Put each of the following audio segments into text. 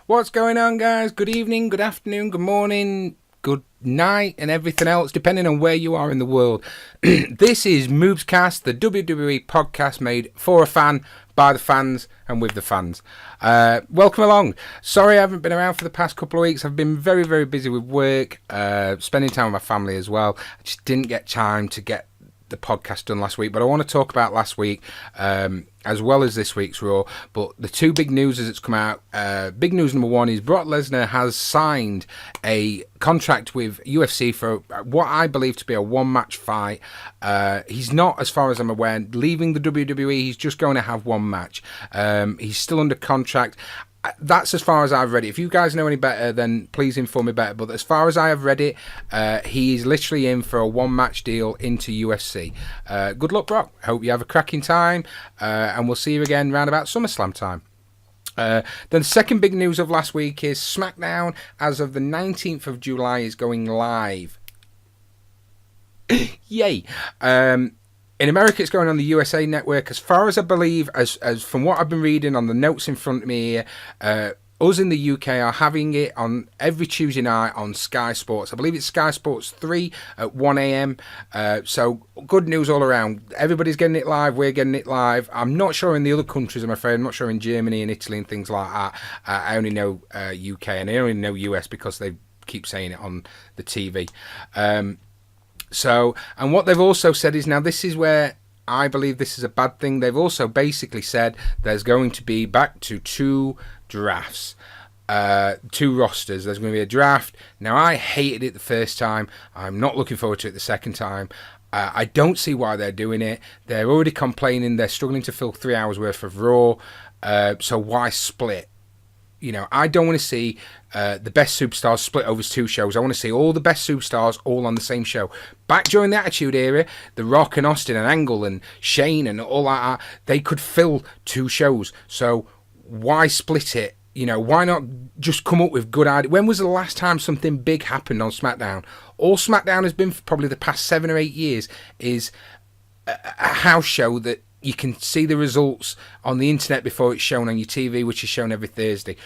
What's going on, guys? Good evening, good afternoon, good morning, good night, and everything else, depending on where you are in the world. This is Moobscast, the WWE podcast made for a fan, by the fans, and with the fans. Welcome along. Sorry I haven't been around for the past couple of weeks. I've been very, very busy with work, spending time with my family as well. I just didn't get time to get the podcast done last week, but I want to talk about last week as well as this week's Raw. But the two big news that's come out, big news number one is Brock Lesnar has signed a contract with UFC for what I believe to be a one-match fight. He's not, as far as I'm aware, leaving the WWE. He's just going to have one match. He's still under contract. That's as far as I've read it. If you guys know any better, then please inform me better. But as far as I have read it, he's literally in for a one-match deal into UFC. Good luck, Brock. Hope you have a cracking time, and we'll see you again round about SummerSlam time. Then the second big news of last week is SmackDown, as of the 19th of July, is going live. Yay! In America, it's going on the USA Network. As far as I believe, as from what I've been reading on the notes in front of me here, us in the UK are having it on every Tuesday night on Sky Sports. I believe it's Sky Sports 3 at 1 a.m. So good news all around. Everybody's getting it live. We're getting it live. I'm not sure in the other countries, I'm afraid. I'm not sure in Germany and Italy and things like that. I only know UK and I only know US because they keep saying it on the TV. So, and what they've also said is, now this is where I believe this is a bad thing. They've also basically said there's going to be back to two drafts, two rosters. There's going to be a draft. Now, I hated it the first time. I'm not looking forward to it the second time. I don't see why they're doing it. They're already complaining. They're struggling to fill 3 hours worth of Raw. So why split? You know, I don't want to see the best superstars split over two shows. I want to see all the best superstars all on the same show. Back during the Attitude Era, The Rock and Austin and Angle and Shane and all that, they could fill two shows. So why split it? You know, why not just come up with good ideas? When was the last time something big happened on SmackDown? All SmackDown has been for probably the past 7 or 8 years is a house show that you can see the results on the internet before it's shown on your TV, which is shown every Thursday.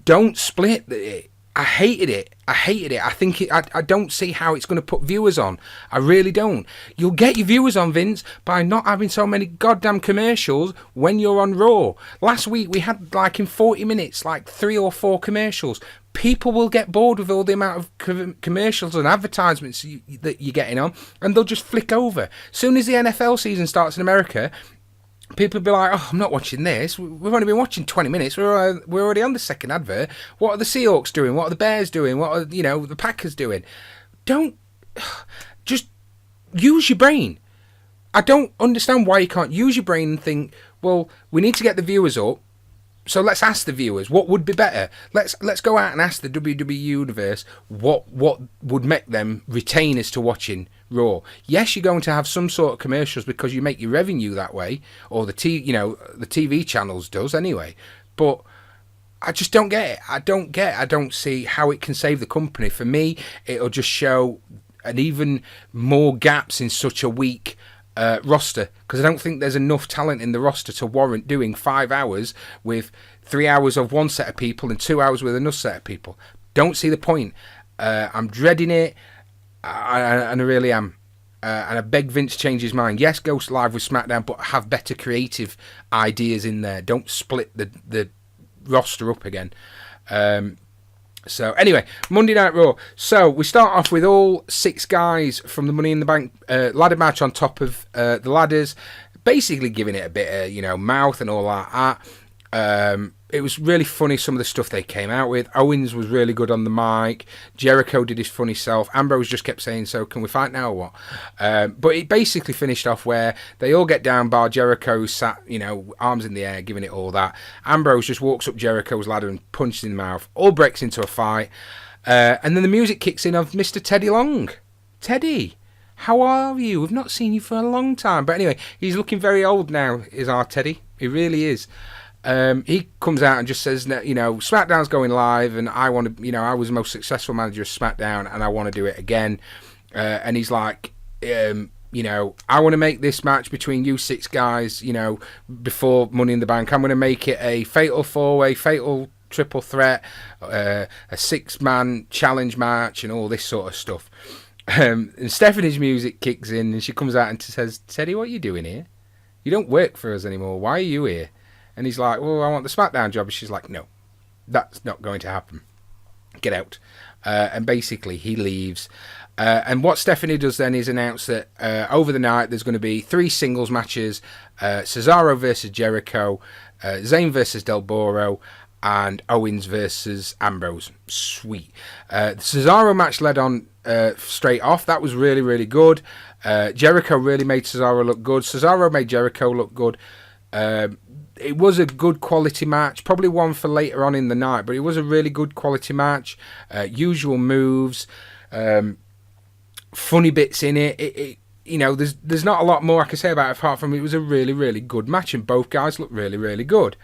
Don't split it. I hated it. I think I don't see how it's going to put viewers on. I really don't. You'll get your viewers on, Vince, by not having so many goddamn commercials when you're on Raw. Last week we had, like, in 40 minutes, like 3 or 4 commercials. People will get bored with all the amount of commercials and advertisements that you're getting on, and they'll just flick over. As soon as the NFL season starts in America, people will be like, oh, I'm not watching this. We've only been watching 20 minutes. We're already on the second advert. What are the Seahawks doing? What are the Bears doing? What are, the Packers doing? Don't... Just use your brain. I don't understand why you can't use your brain and think, well, we need to get the viewers up. So let's ask the viewers what would be better. Let's go out and ask the WWE Universe what would make them retain us to watching Raw. Yes, you're going to have some sort of commercials because you make your revenue that way, or the TV channels does anyway. But I just don't get it. I don't see how it can save the company. For me, it'll just show an even more gaps in such a weak roster, because I don't think there's enough talent in the roster to warrant doing 5 hours with 3 hours of one set of people and 2 hours with another set of people. Don't see the point. I'm dreading it, and I really am. And I beg Vince to change his mind. Yes, go live with SmackDown, but have better creative ideas in there. Don't split the roster up again. So anyway, Monday Night Raw. So we start off with all 6 guys from the Money in the Bank ladder match on top of the ladders, basically giving it a bit of mouth and all that. It was really funny, some of the stuff they came out with. Owens was really good on the mic. Jericho did his funny self. Ambrose just kept saying, so can we fight now or what? But it basically finished off where they all get down, bar Jericho, who sat, arms in the air, giving it all that. Ambrose just walks up Jericho's ladder and punches in the mouth. All breaks into a fight. And then the music kicks in of Mr. Teddy Long. Teddy, how are you? We've not seen you for a long time. But anyway, he's looking very old now, is our Teddy. He really is. He comes out and just says, SmackDown's going live, and I want to, I was the most successful manager of SmackDown, and I want to do it again. And he's like, I want to make this match between you 6 guys, before Money in the Bank. I'm going to make it a fatal 4-way, fatal triple threat, a 6-man challenge match, and all this sort of stuff. And Stephanie's music kicks in, and she comes out and says, "Teddy, what are you doing here? You don't work for us anymore. Why are you here?" And he's like, "Well, I want the SmackDown job." And she's like, "No, that's not going to happen. Get out." And basically, he leaves. And what Stephanie does then is announce that over the night there's going to be 3 singles matches: Cesaro versus Jericho, Zayn versus Del Boro, and Owens versus Ambrose. Sweet. The Cesaro match led on straight off. That was really, really good. Jericho really made Cesaro look good. Cesaro made Jericho look good. It was a good quality match, probably one for later on in the night, but it was a really good quality match. Usual moves, funny bits in it. You know, there's not a lot more I can say about it apart from it was a really, really good match, and both guys looked really, really good.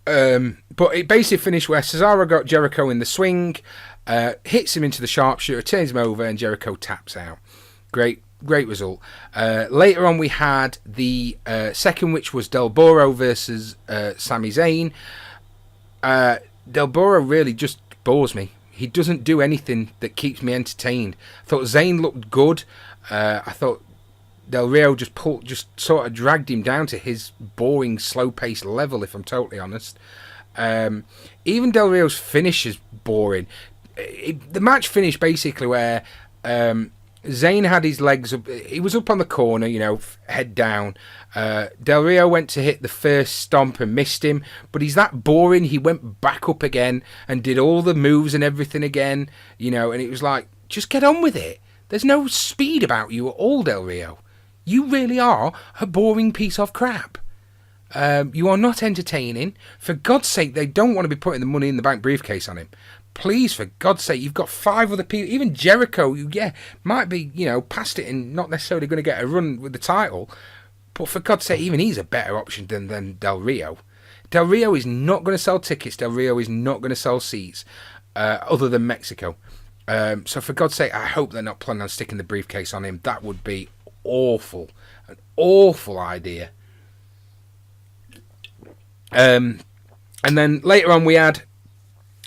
But it basically finished where Cesaro got Jericho in the swing, hits him into the sharpshooter, turns him over, and Jericho taps out. Great result. Later on we had the second, which was Del Boro versus Sami Zayn. Del Boro really just bores me. He doesn't do anything that keeps me entertained. I thought Zayn looked good. I thought Del Rio just sort of dragged him down to his boring, slow-paced level, if I'm totally honest. Even Del Rio's finish is boring. The match finished basically where Zayn had his legs up. He was up on the corner, you know, head down. Del Rio went to hit the first stomp and missed him, but he's that boring. He went back up again and did all the moves and everything again, you know, and it was like, just get on with it. There's no speed about you at all, Del Rio. You really are a boring piece of crap. You are not entertaining. For God's sake, they don't want to be putting the Money in the Bank briefcase on him. Please, for God's sake, you've got 5 other people. Even Jericho, might be, you know, past it and not necessarily going to get a run with the title. But for God's sake, even he's a better option than Del Rio. Del Rio is not going to sell tickets. Del Rio is not going to sell seats, other than Mexico. So for God's sake, I hope they're not planning on sticking the briefcase on him. That would be awful. An awful idea. And then later on we had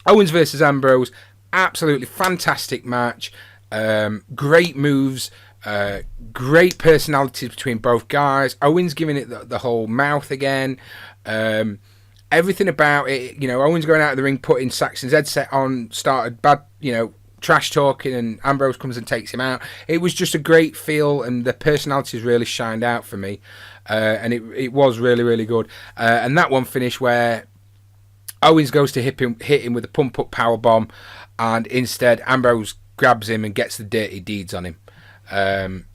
Owens versus Ambrose. Absolutely fantastic match. Great moves. Great personalities between both guys. Owens giving it the whole mouth again. Everything about it, you know, Owens going out of the ring, putting Saxon's headset on, started bad, you know, trash talking, and Ambrose comes and takes him out. It was just a great feel, and the personalities really shined out for me. And it was really, really good. And that one finished where Owens goes to hit him with a pump-up powerbomb, and instead Ambrose grabs him and gets the dirty deeds on him.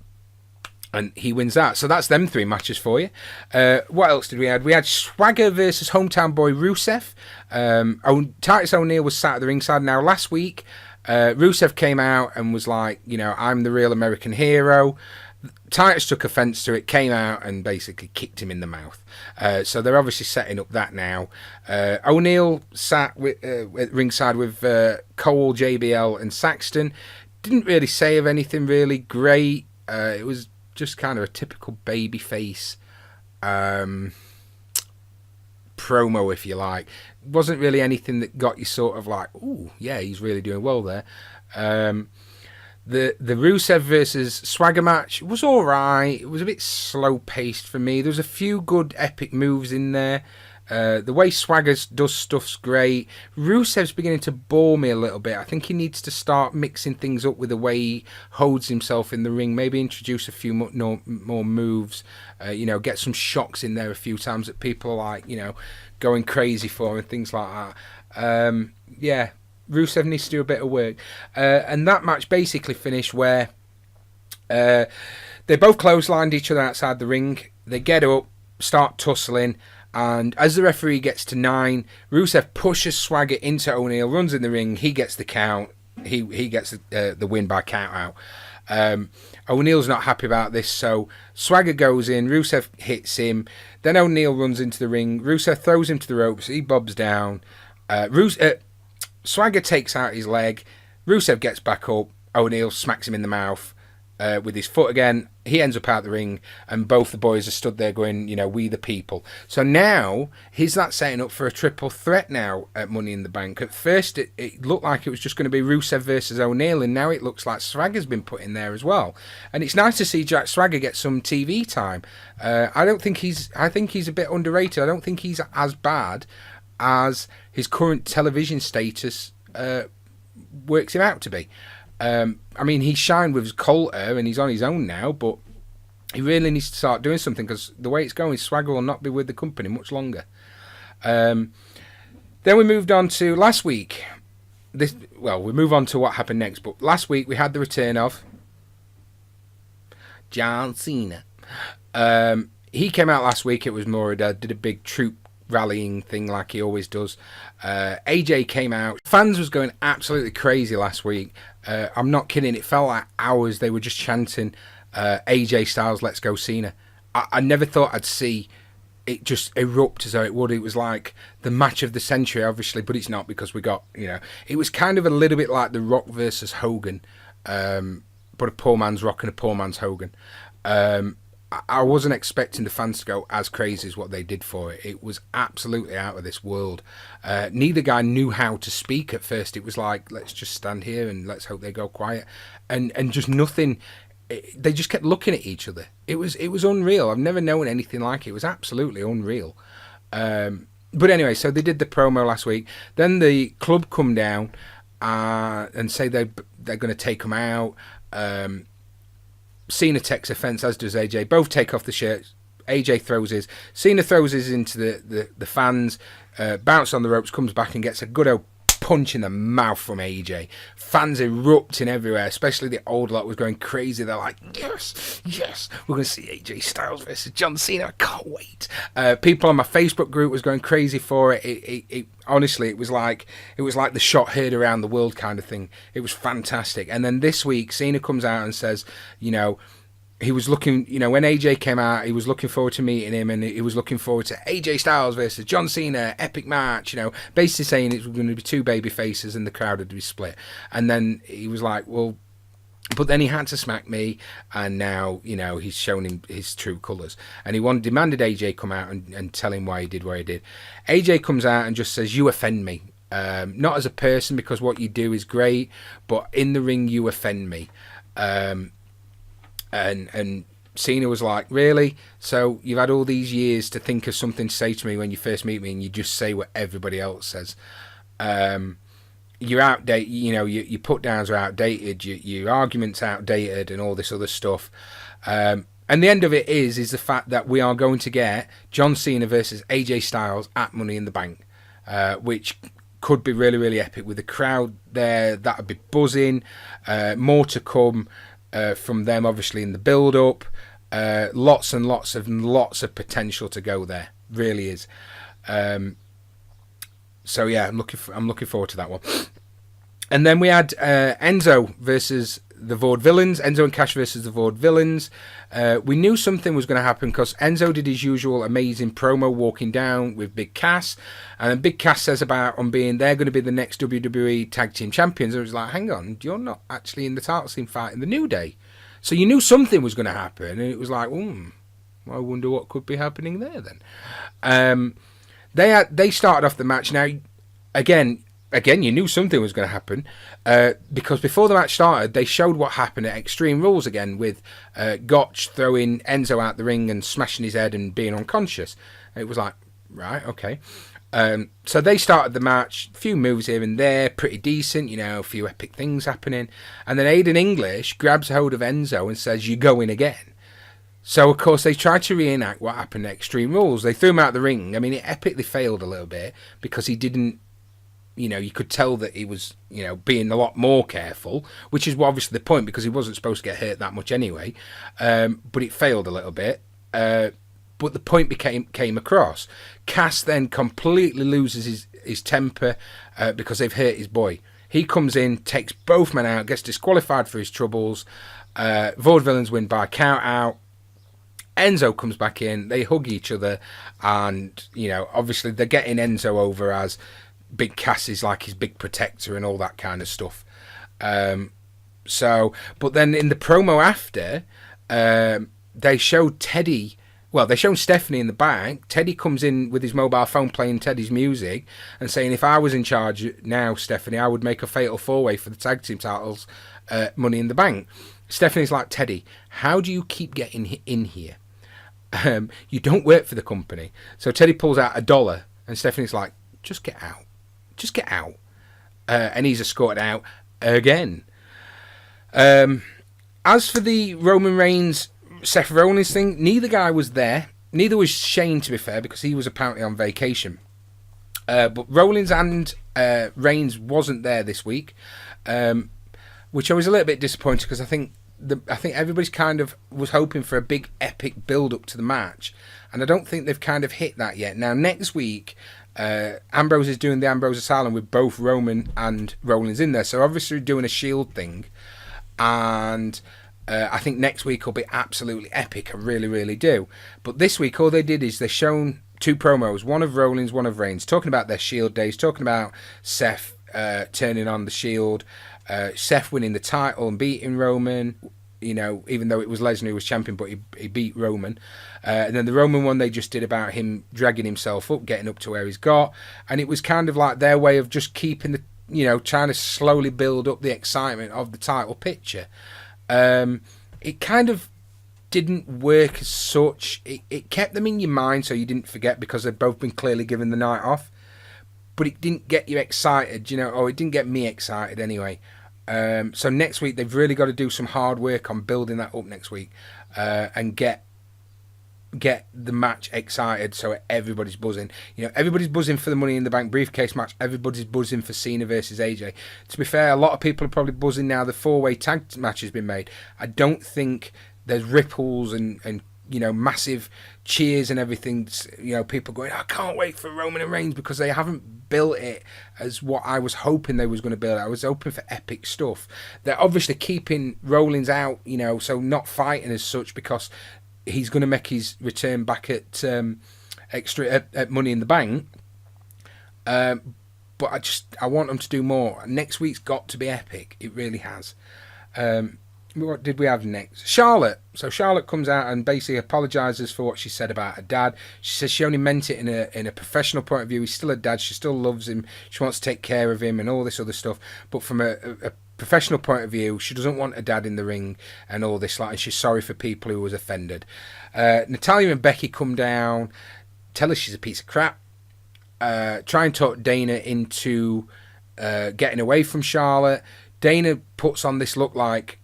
And he wins that. So that's them 3 matches for you. What else did we have? We had Swagger versus hometown boy Rousseff. Titus O'Neill was sat at the ringside. Now, last week, Rousseff came out and was like, you know, I'm the real American hero. Titus took offence to it, came out and basically kicked him in the mouth. So they're obviously setting up that now. ONeill sat at ringside with Cole, JBL and Saxton. Didn't really say of anything really great. It was just kind of a typical babyface promo, if you like. Wasn't really anything that got you sort of like, ooh, yeah, he's really doing well there. The Rusev versus Swagger match was alright. It was a bit slow paced for me. There was a few good epic moves in there. The way Swagger does stuff's great. Rusev's beginning to bore me a little bit. I think he needs to start mixing things up with the way he holds himself in the ring. Maybe introduce a few more moves. You know, get some shocks in there a few times that people are like, you know, going crazy for and things like that. Yeah, Rusev needs to do a bit of work. And that match basically finished where they both clotheslined each other outside the ring. They get up, start tussling. And as the referee gets to 9, Rusev pushes Swagger into ONeill, runs in the ring. He gets the count. He gets the win by count out. O'Neill's not happy about this, so Swagger goes in. Rusev hits him. Then ONeill runs into the ring. Rusev throws him to the ropes. He bobs down. Swagger takes out his leg. Rusev gets back up. ONeill smacks him in the mouth with his foot again. he ends up out the ring, and both the boys are stood there going, we the people. So now, he's not setting up for a triple threat now at Money in the Bank. At first, it looked like it was just going to be Rusev versus ONeill, and now it looks like Swagger's been put in there as well. And it's nice to see Jack Swagger get some TV time. I think he's a bit underrated. I don't think he's as bad as his current television status works him out to be. He shined with Coulter and he's on his own now, but he really needs to start doing something, because the way it's going, Swagger will not be with the company much longer. Then we moved on to last week. We move on to what happened next, but last week we had the return of John Cena. He came out last week. It was more did a big troop rallying thing like he always does. AJ came out. Fans was going absolutely crazy last week. I'm not kidding. It felt like hours they were just chanting AJ Styles, let's go Cena. I never thought I'd see it just erupt as though it would. It was like the match of the century, obviously, but it's not, because we got, it was kind of a little bit like The Rock versus Hogan, but a poor man's Rock and a poor man's Hogan. I wasn't expecting the fans to go as crazy as what they did for it. It was absolutely out of this world. Neither guy knew how to speak at first. It was like, let's just stand here and let's hope they go quiet. And just nothing. They just kept looking at each other. It was unreal. I've never known anything like it. It was absolutely unreal. But anyway, so they did the promo last week. Then the club come down and say they're going to take them out. Cena takes offence, as does AJ. Both take off the shirts. AJ throws his. Cena throws his into the fans. Bounces on the ropes, comes back and gets a good old punch in the mouth from AJ. Fans erupting everywhere, especially the old lot was going crazy. They're like, yes, we're going to see AJ Styles versus John Cena. I can't wait. People on my Facebook group was going crazy for it. It honestly, it was like the shot heard around the world kind of thing. It was fantastic. And then this week, Cena comes out and says, he was looking, when AJ came out, he was looking forward to meeting him, and he was looking forward to AJ Styles versus John Cena, epic match, basically saying it was going to be two baby faces and the crowd would be split. And then he was like, well, but then he had to smack me, and now, he's shown him his true colours. And he demanded AJ come out and tell him why he did what he did. AJ comes out and just says, you offend me. Not as a person, because what you do is great, but in the ring, you offend me. And Cena was like, really? So you've had all these years to think of something to say to me when you first meet me, and you just say what everybody else says. You're outdated, your put downs are outdated, your arguments outdated, and all this other stuff. And the end of it is the fact that we are going to get John Cena versus AJ Styles at Money in the Bank, which could be really, really epic with the crowd there. That would be buzzing. More to come. From them, obviously, in the build-up, lots and lots of potential to go there. Really is. So yeah, I'm looking forward to that one. And then we had Enzo versus the Vaudevillians. Enzo and Cash versus the Vaudevillians. We knew something was going to happen, because Enzo did his usual amazing promo walking down with Big Cass, and then Big Cass says about they're going to be the next WWE Tag Team Champions. And it was like, hang on, you're not actually in the title scene fighting the New Day. So you knew something was going to happen, and it was like, I wonder what could be happening there then. They started off the match. Now, again, you knew something was going to happen, because before the match started, they showed what happened at Extreme Rules again, with Gotch throwing Enzo out the ring and smashing his head and being unconscious. It was like, right, okay. So they started the match, a few moves here and there, pretty decent, a few epic things happening. And then Aiden English grabs hold of Enzo and says, you go in again. So, of course, they tried to reenact what happened at Extreme Rules. They threw him out the ring. I mean, it epically failed a little bit, because he didn't, you could tell that he was, being a lot more careful, which is obviously the point, because he wasn't supposed to get hurt that much anyway. But it failed a little bit. But the point came across. Cass then completely loses his temper because they've hurt his boy. He comes in, takes both men out, gets disqualified for his troubles. Vaudevillains win by count out. Enzo comes back in. They hug each other, and obviously they're getting Enzo over as Big Cass is like his big protector and all that kind of stuff. But then in the promo after, They showed Teddy. Well, they showed Stephanie in the back. Teddy comes in with his mobile phone playing Teddy's music and saying, if I was in charge now, Stephanie, I would make a fatal four-way for the tag team titles, Money in the Bank. Stephanie's like, Teddy, how do you keep getting in here? You don't work for the company. So Teddy pulls out $1 and Stephanie's like, just get out. Just get out. And he's escorted out again. As for the Roman Reigns Seth Rollins thing, neither guy was there. Neither was Shane, to be fair, because he was apparently on vacation. But Rollins and Reigns wasn't there this week, which I was a little bit disappointed because I think everybody's kind of was hoping for a big epic build up to the match, and I don't think they've kind of hit that yet. Now next week, Ambrose is doing the Ambrose Asylum with both Roman and Rollins in there, so obviously doing a Shield thing, and I think next week will be absolutely epic. I really, really do. But this week, all they did is they've shown 2 promos, one of Rollins, one of Reigns, talking about their Shield days, talking about Seth turning on the Shield, Seth winning the title and beating Roman, you know, even though it was Lesnar who was champion, but he beat Roman. And then the Roman one they just did about him dragging himself up, getting up to where he's got. And it was kind of like their way of just keeping the, you know, trying to slowly build up the excitement of the title picture. It kind of didn't work as such. It kept them in your mind so you didn't forget because they'd both been clearly given the night off. But it didn't get you excited, you know, or it didn't get me excited anyway. So next week they've really got to do some hard work on building that up next week and get the match excited so everybody's buzzing. You know, everybody's buzzing for the Money in the Bank briefcase match. Everybody's buzzing for Cena versus AJ. To be fair, a lot of people are probably buzzing now the 4-way tag match has been made. I don't think there's ripples and you know, massive cheers and everything. You know, people going, I can't wait for Roman and Reigns, because they haven't built it as what I was hoping they was going to build. I was hoping for epic stuff. They're obviously keeping Rollins out, you know, so not fighting as such because he's going to make his return back at at Money in the Bank. But I want them to do more. Next week's got to be epic. It really has. What did we have next? Charlotte. So Charlotte comes out and basically apologises for what she said about her dad. She says she only meant it in a professional point of view. He's still a dad. She still loves him. She wants to take care of him and all this other stuff. But from a professional point of view, she doesn't want a dad in the ring and all this, like, and she's sorry for people who was offended. Natalya and Becky come down, tell her she's a piece of crap, try and talk Dana into getting away from Charlotte. Dana puts on this look like,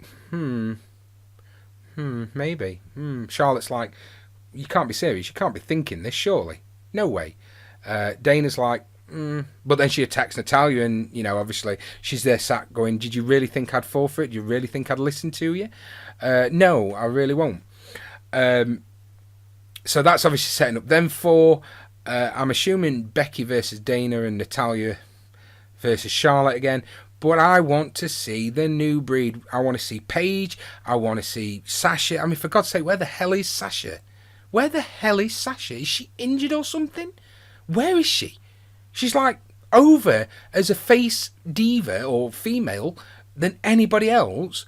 maybe. Charlotte's like, you can't be serious, you can't be thinking this, surely. No way. Dana's like, but then she attacks Natalya, and, you know, obviously she's there sat going, did you really think I'd fall for it? Do you really think I'd listen to you? No, I really won't. So that's obviously setting up them for, I'm assuming, Becky versus Dana and Natalya versus Charlotte again. But I want to see the new breed. I want to see Paige. I want to see Sasha. I mean, for God's sake, where the hell is Sasha? Where the hell is Sasha? Is she injured or something? Where is she? She's like over as a face diva or female than anybody else,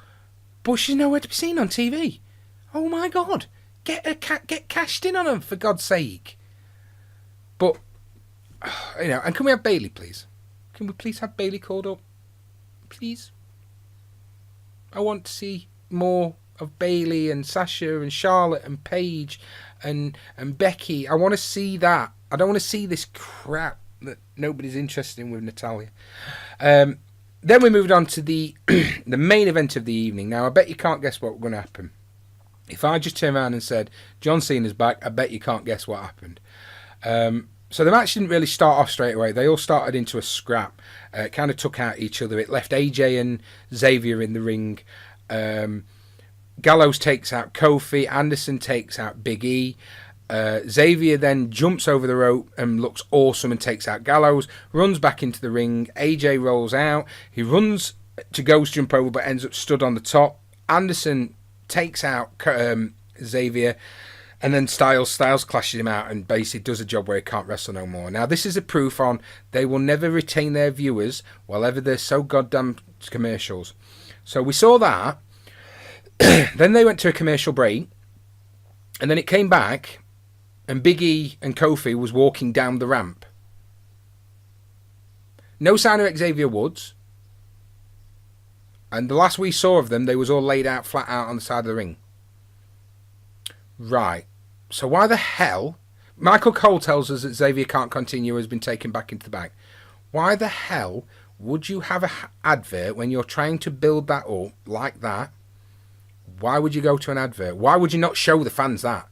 but she's nowhere to be seen on TV. Oh my God. Get cashed in on her, for God's sake. But, you know, and can we have Bayley, please? Can we please have Bayley called up? Please. I want to see more of Bayley and Sasha and Charlotte and Paige and Becky. I want to see that. I don't want to see this crap that nobody's interested in with Natalya. Then we moved on to the the main event of the evening. Now, I bet you can't guess what's going to happen. If I just turn around and said, John Cena's back, I bet you can't guess what happened. So the match didn't really start off straight away. They all started into a scrap. It kind of took out each other. It left AJ and Xavier in the ring. Gallows takes out Kofi. Anderson takes out Big E. Xavier then jumps over the rope and looks awesome and takes out Gallows. Runs back into the ring. AJ rolls out. He runs to ghost jump over but ends up stood on the top. Anderson takes out Xavier. And then Styles clashes him out and basically does a job where he can't wrestle no more. Now, this is a proof on they will never retain their viewers while ever they're so goddamn commercials. So we saw that. Then they went to a commercial break, and then it came back, and Big E and Kofi was walking down the ramp. No sign of Xavier Woods. And the last we saw of them, they was all laid out flat out on the side of the ring. Right. So why the hell... Michael Cole tells us that Xavier can't continue, has been taken back into the back. Why the hell would you have an advert when you're trying to build that up like that? Why would you go to an advert? Why would you not show the fans that?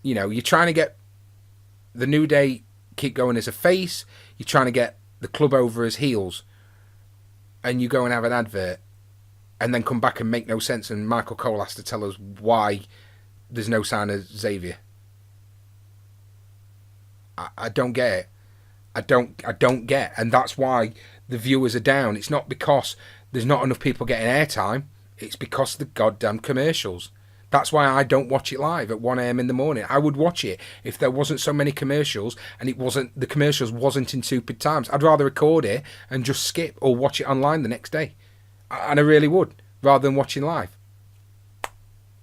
You know, you're trying to get the New Day keep going as a face. You're trying to get the club over as heels. And you go and have an advert. And then come back and make no sense. And Michael Cole has to tell us why there's no sign of Xavier. I don't get it. I don't get. And that's why the viewers are down. It's not because there's not enough people getting airtime. It's because of the goddamn commercials. That's why I don't watch it live at 1 a.m. in the morning. I would watch it if there wasn't so many commercials and the commercials wasn't in stupid times. I'd rather record it and just skip or watch it online the next day. And I really would, rather than watching live.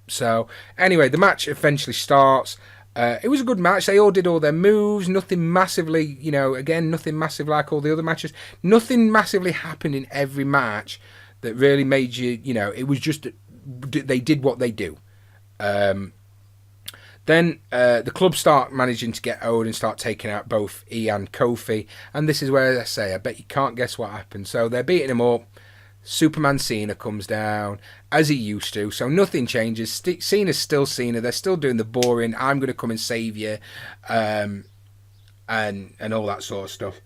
So, anyway, the match eventually starts. It was a good match. They all did all their moves. Nothing massively, nothing massive like all the other matches. Nothing massively happened in every match that really made you, it was just, they did what they do. Then the club start managing to get Owens and start taking out both E and Kofi. And this is where I say, I bet you can't guess what happened. So they're beating him up. Superman Cena comes down as he used to, so nothing changes. Cena's still Cena. They're still doing the boring I'm going to come and save you and all that sort of stuff.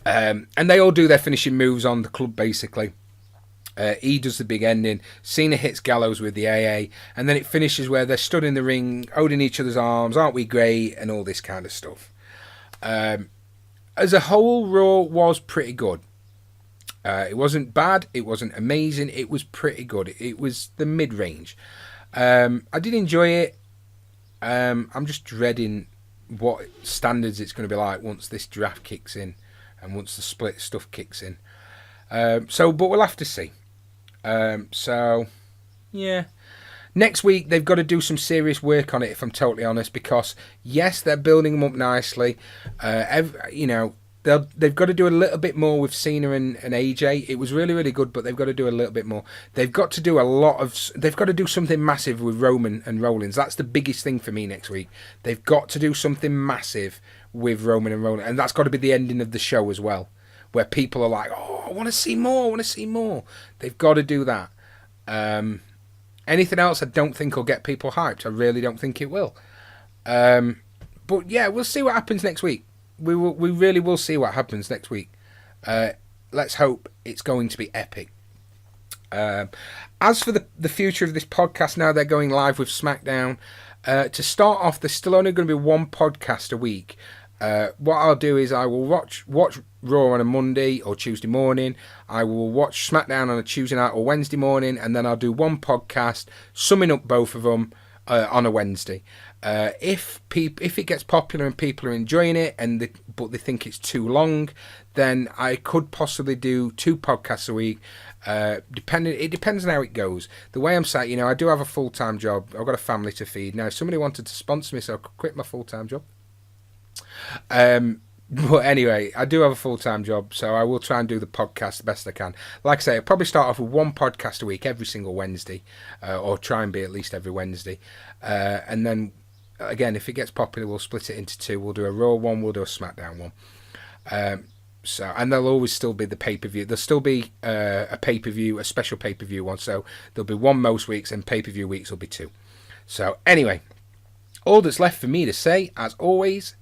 And they all do their finishing moves on the club basically. E does the big ending. Cena hits Gallows with the AA, and then it finishes where they're stood in the ring holding each other's arms, aren't we great, and all this kind of stuff. As a whole, Raw was pretty good. It wasn't bad, it wasn't amazing, it was pretty good. It was the mid-range. I did enjoy it. I'm just dreading what standards it's going to be like once this draft kicks in and once the split stuff kicks in. But we'll have to see. Yeah. Next week, they've got to do some serious work on it, if I'm totally honest, because, yes, they're building them up nicely. They've got to do a little bit more with Cena and AJ. It was really, really good, but they've got to do a little bit more. They've got to do they've got to do something massive with Roman and Rollins. That's the biggest thing for me next week. They've got to do something massive with Roman and Rollins, and that's got to be the ending of the show as well, where people are like, oh, I want to see more, They've got to do that. Anything else I don't think will get people hyped. I really don't think it will. But yeah, we'll see what happens next week. We really will see what happens next week. Let's hope it's going to be epic. As for the future of this podcast, now they're going live with Smackdown. To start off, there's still only going to be one podcast a week. What I'll do is I will watch Raw on a Monday or Tuesday morning. I will watch Smackdown on a Tuesday night or Wednesday morning, and then I'll do one podcast summing up both of them on a Wednesday. If it gets popular and people are enjoying it, but they think it's too long, then I could possibly do 2 podcasts a week. It depends on how it goes. The way I'm sat, I do have a full-time job. I've got a family to feed. Now, if somebody wanted to sponsor me so I could quit my full-time job. But anyway, I do have a full-time job, so I will try and do the podcast the best I can. Like I say, I'll probably start off with one podcast a week every single Wednesday, or try and be at least every Wednesday. And then, again, if it gets popular, we'll split it into 2. We'll do a Raw one, we'll do a Smackdown one. And there'll always still be the pay-per-view. There'll still be a pay-per-view, a special pay-per-view one. So there'll be one most weeks, and pay-per-view weeks will be 2. So anyway, all that's left for me to say, as always,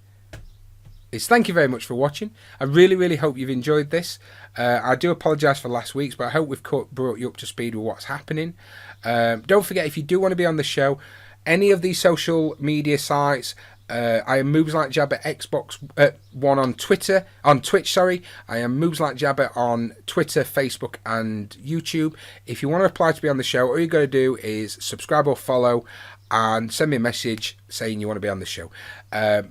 is thank you very much for watching. I really, really hope you've enjoyed this. I do apologise for last week's, but I hope we've brought you up to speed with what's happening. Don't forget, if you do want to be on the show, any of these social media sites, I am moobslikejabber Xbox One on Twitch. I am moobslikejabber on Twitter, Facebook, and YouTube. If you want to apply to be on the show, all you got to do is subscribe or follow, and send me a message saying you want to be on the show.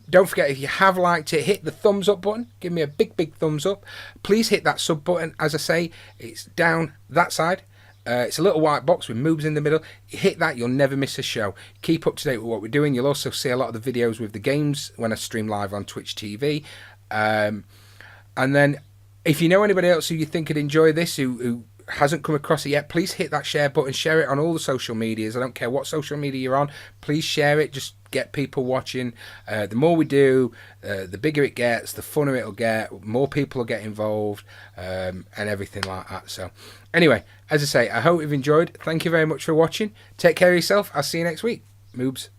Don't forget, if you have liked it, hit the thumbs up button. Give me a big, big thumbs up. Please hit that sub button. As I say, it's down that side. It's a little white box with Moobs in the middle. You hit that, you'll never miss a show. Keep up to date with what we're doing. You'll also see a lot of the videos with the games when I stream live on Twitch TV. And then, if you know anybody else who you think could enjoy this, who hasn't come across it yet, please hit that share button. Share it on all the social medias. I don't care what social media you're on. Please share it. Just get people watching. The more we do, the bigger it gets, the funner it'll get, more people will get involved, and everything like that. So anyway, as I say, I hope you've enjoyed. Thank you very much for watching. Take care of yourself. I'll see you next week. Moobs.